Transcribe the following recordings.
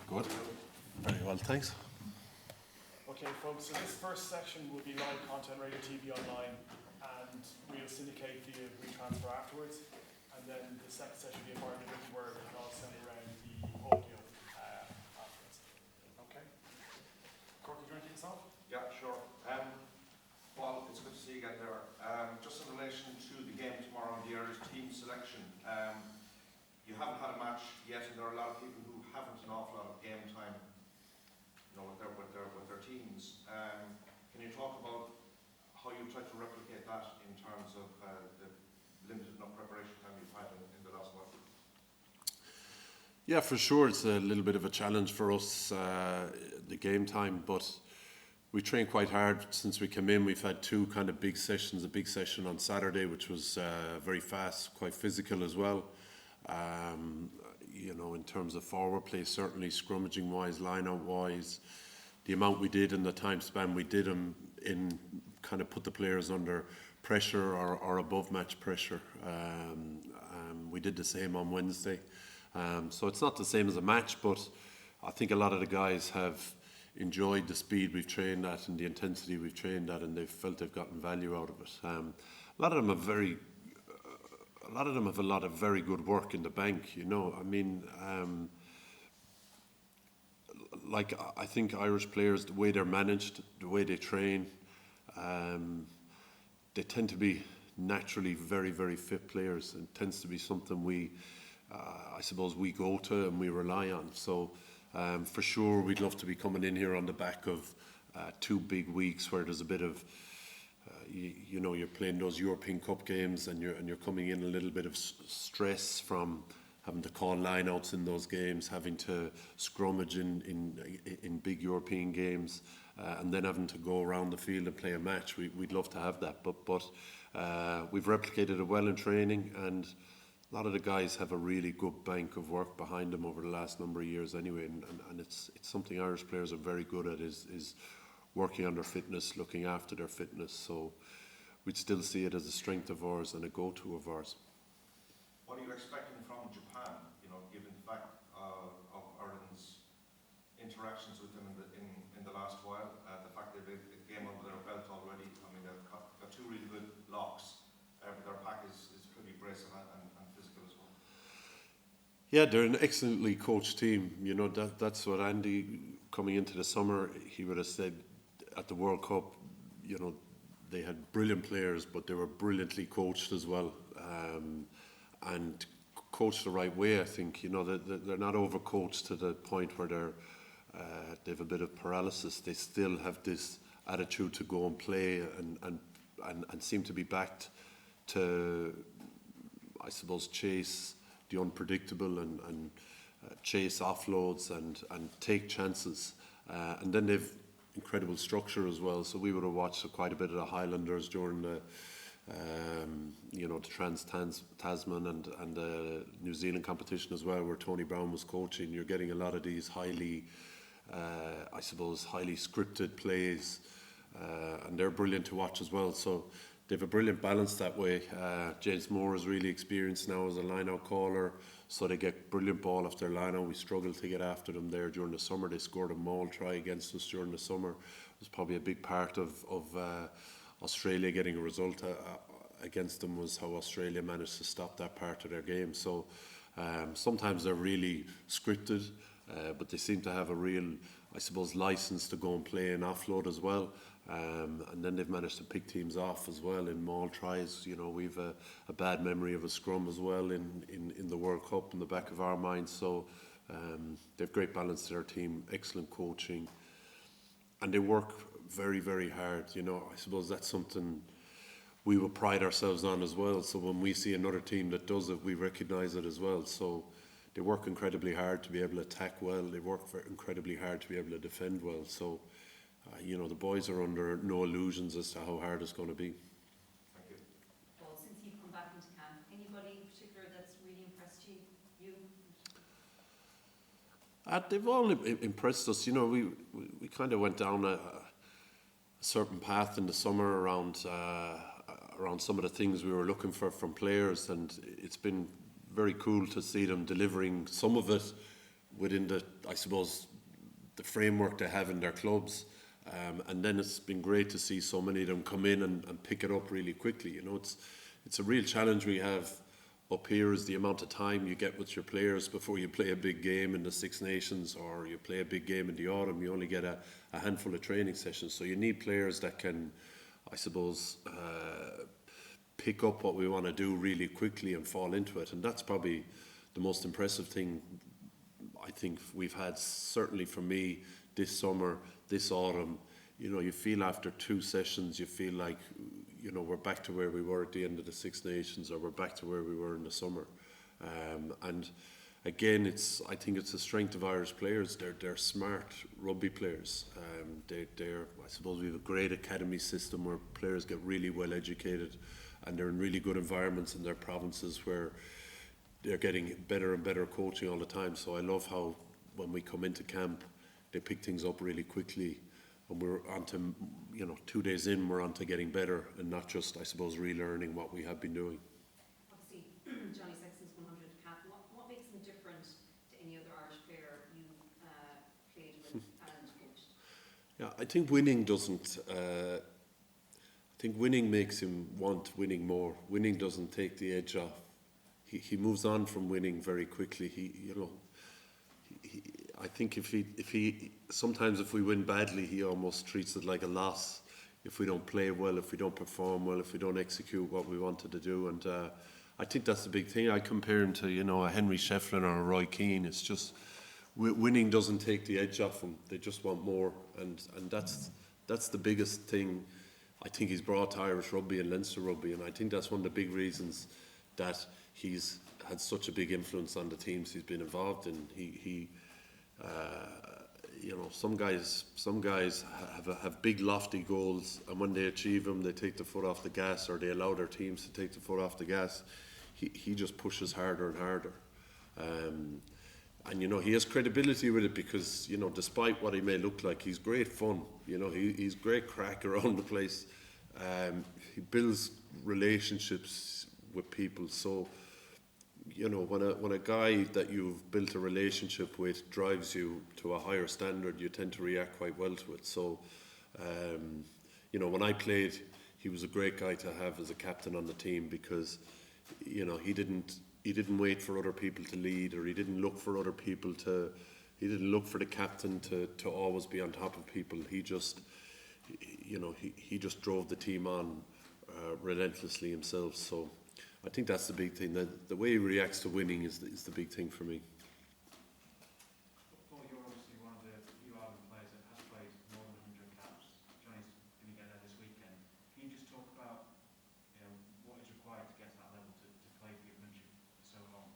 Good. Very well, thanks. Okay, folks, so this first section will be live content, radio, TV, online, and we'll syndicate via WeTransfer afterwards. And then the second session will be a part of the written word and I'll send around the audio afterwards. Okay? Corky, do you want to kick us off? Yeah, sure. Well, it's good to see you again there. Just in relation to the game tomorrow and the Irish team selection, you haven't had a match yet, and there are a lot of people who haven't an awful lot of game time, with their teams. Can you talk about how you try to replicate that in terms of the limited enough preparation time you've had in the last while? Yeah, for sure, it's a little bit of a challenge for us, the game time, but we trained quite hard since we came in. We've had two kind of big sessions, a big session on Saturday, which was very fast, quite physical as well. In terms of forward play, certainly scrummaging wise, line out wise, the amount we did and the time span we did them in kind of put the players under pressure or above match pressure. We did the same on Wednesday. So it's not the same as a match, but I think a lot of the guys have enjoyed the speed we've trained at and the intensity we've trained at, and they've felt they've gotten value out of it. A lot of them have a lot of very good work in the bank, I think Irish players, the way they're managed, the way they train, they tend to be naturally very, very fit players. It tends to be something we go to and we rely on. So for sure, we'd love to be coming in here on the back of 2 big weeks where there's a bit of you're playing those European Cup games and you're coming in a little bit of stress from having to call lineouts in those games, having to scrummage in big European games, and then having to go around the field and play a match. We'd love to have that, but we've replicated it well in training, and a lot of the guys have a really good bank of work behind them over the last number of years anyway, and it's something Irish players are very good at is working on their fitness, looking after their fitness. So we'd still see it as a strength of ours and a go-to of ours. What are you expecting from Japan, given the fact of Ireland's interactions with them in the last while, the fact they've a game under their belt already? I mean, they've got 2 really good locks, but their pack is pretty abrasive and physical as well. Yeah, they're an excellently coached team. That's what Andy, coming into the summer, he would have said at the World Cup, they had brilliant players, but they were brilliantly coached as well, and coached the right way. I think they're not overcoached to the point where they have a bit of paralysis. They still have this attitude to go and play and seem to be backed to, I suppose, chase the unpredictable and chase offloads and take chances. And then they've incredible structure as well. So we would have watched quite a bit of the Highlanders during the Trans-Tasman and the New Zealand competition as well, where Tony Brown was coaching. You're getting a lot of these highly scripted plays, and they're brilliant to watch as well. So they have a brilliant balance that way. James Moore is really experienced now as a line-out caller, so they get brilliant ball off their line-out. We struggled to get after them there during the summer. They scored a maul try against us during the summer. It was probably a big part of Australia getting a result against them, was how Australia managed to stop that part of their game. So sometimes they're really scripted, but they seem to have a real, license to go and play and offload as well. And then they've managed to pick teams off as well in maul tries. We've a bad memory of a scrum as well in the World Cup in the back of our minds. So they've great balance to their team, excellent coaching, and they work very, very hard. That's something we will pride ourselves on as well. So when we see another team that does it, we recognise it as well. So they work incredibly hard to be able to attack well. They work incredibly hard to be able to defend well. So the boys are under no illusions as to how hard it's going to be. Thank you. Well, since you've come back into camp, anybody in particular that's really impressed you? They've all impressed us. We kind of went down a certain path in the summer around some of the things we were looking for from players, and it's been very cool to see them delivering some of it within the, I suppose, the framework they have in their clubs. And then it's been great to see so many of them come in and pick it up really quickly. You know, it's a real challenge we have up here, is the amount of time you get with your players before you play a big game in the Six Nations or you play a big game in the autumn. You only get a handful of training sessions. So you need players that can, I suppose, pick up what we want to do really quickly and fall into it. And that's probably the most impressive thing I think we've had, certainly for me, this summer, this autumn. You know, you feel after 2 sessions, you feel like, you know, we're back to where we were at the end of the Six Nations, or we're back to where we were in the summer. And again, I think it's the strength of Irish players. They're smart rugby players. I suppose we have a great academy system where players get really well educated, and they're in really good environments in their provinces where they're getting better and better coaching all the time. So I love how when we come into camp, they pick things up really quickly, and we're on to, you know, 2 days in, we're on to getting better and not just, I suppose, relearning what we have been doing. Obviously, Johnny Sexton's 100 cap. What makes him different to any other Irish player you've played with and coached? Yeah, I think winning doesn't. I think winning makes him want winning more. Winning doesn't take the edge off. He moves on from winning very quickly. I think if he sometimes if we win badly, he almost treats it like a loss. If we don't play well, if we don't perform well, if we don't execute what we wanted to do, and I think that's the big thing. I compare him to, you know, a Henry Shefflin or a Roy Keane. It's just winning doesn't take the edge off them. They just want more, and that's the biggest thing I think he's brought to Irish rugby and Leinster rugby, and I think that's one of the big reasons that he's had such a big influence on the teams he's been involved in. You know, some guys have big lofty goals, and when they achieve them, they take the foot off the gas, or they allow their teams to take the foot off the gas. He just pushes harder and harder. And you know, he has credibility with it because, you know, despite what he may look like, he's great fun. You know, he's great crack around the place. He builds relationships with people. So, you know, when a guy that you've built a relationship with drives you to a higher standard, you tend to react quite well to it. So, you know, when I played, he was a great guy to have as a captain on the team because, you know, he didn't wait for other people to lead, or he didn't look for other people to. He didn't look for the captain to always be on top of people. He just, you know, he just drove the team on relentlessly himself. So I think that's the big thing. The way he reacts to winning is the big thing for me. Paul, you're obviously one of the few Ireland players that has played more than 100 caps. Johnny's going to get there this weekend. Can you just talk about, you know, what is required to get to that level to play for your country for so long?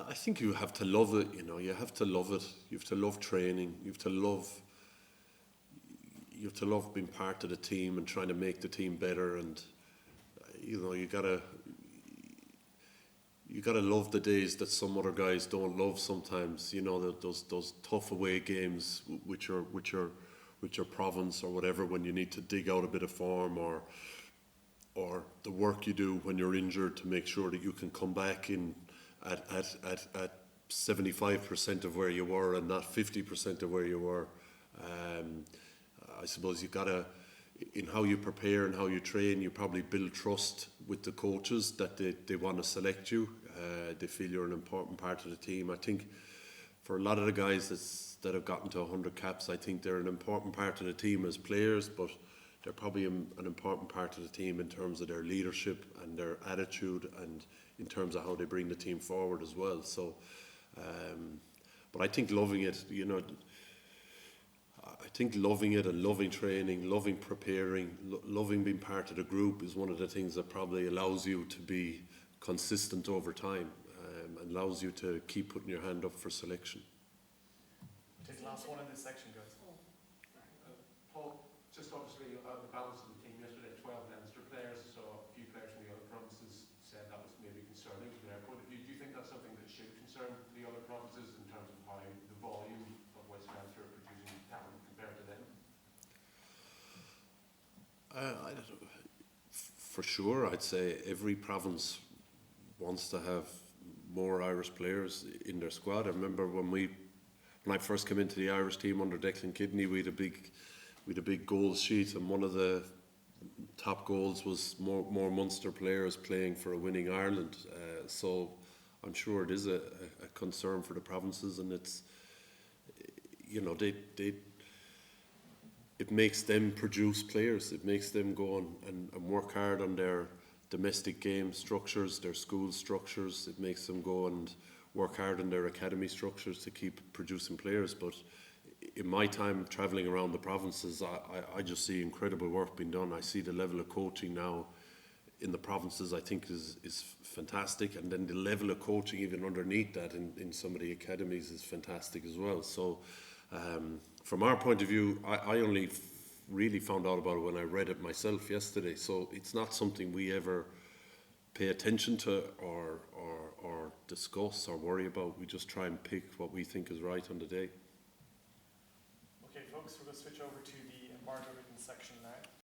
I think you have to love it. You know, you have to love it. You have to love training. You have to love being part of the team and trying to make the team better. And you know, you gotta love the days that some other guys don't love sometimes. You know, those tough away games, which are province or whatever, when you need to dig out a bit of form, or the work you do when you're injured to make sure that you can come back in at 75% of where you were and not 50% of where you were. I suppose you gotta, in how you prepare and how you train, you probably build trust with the coaches that they want to select you. They feel you're an important part of the team. I think for a lot of the guys that have gotten to 100 caps, I think they're an important part of the team as players, but they're probably an important part of the team in terms of their leadership and their attitude, and in terms of how they bring the team forward as well. So, but I think loving it, you know, I think loving it and loving training, loving preparing, loving being part of the group is one of the things that probably allows you to be consistent over time, and allows you to keep putting your hand up for selection. Take the last one in this section, guys. Paul, just obviously the balance of the team yesterday, 12 Leinster players, so a few players from the other provinces said that was maybe concerning from their point of view. Do you think that's something that should concern the other provinces in terms of how the volume of West Leinster are producing talent compared to them? I don't know. For sure, I'd say every province wants to have more Irish players in their squad. I remember when I first came into the Irish team under Declan Kidney, we had a big goals sheet, and one of the top goals was more Munster players playing for a winning Ireland. So I'm sure it is a concern for the provinces, and it's, you know, it makes them produce players. It makes them go and work hard on their domestic game structures, their school structures. It makes them go and work hard on their academy structures to keep producing players. But in my time travelling around the provinces, I just see incredible work being done. I see the level of coaching now in the provinces, I think is fantastic, and then the level of coaching even underneath that in some of the academies is fantastic as well. So from our point of view, I only really found out about it when I read it myself yesterday. So it's not something we ever pay attention to or discuss or worry about. We just try and pick what we think is right on the day. Okay, folks, we're going to switch over to the embargo written section now.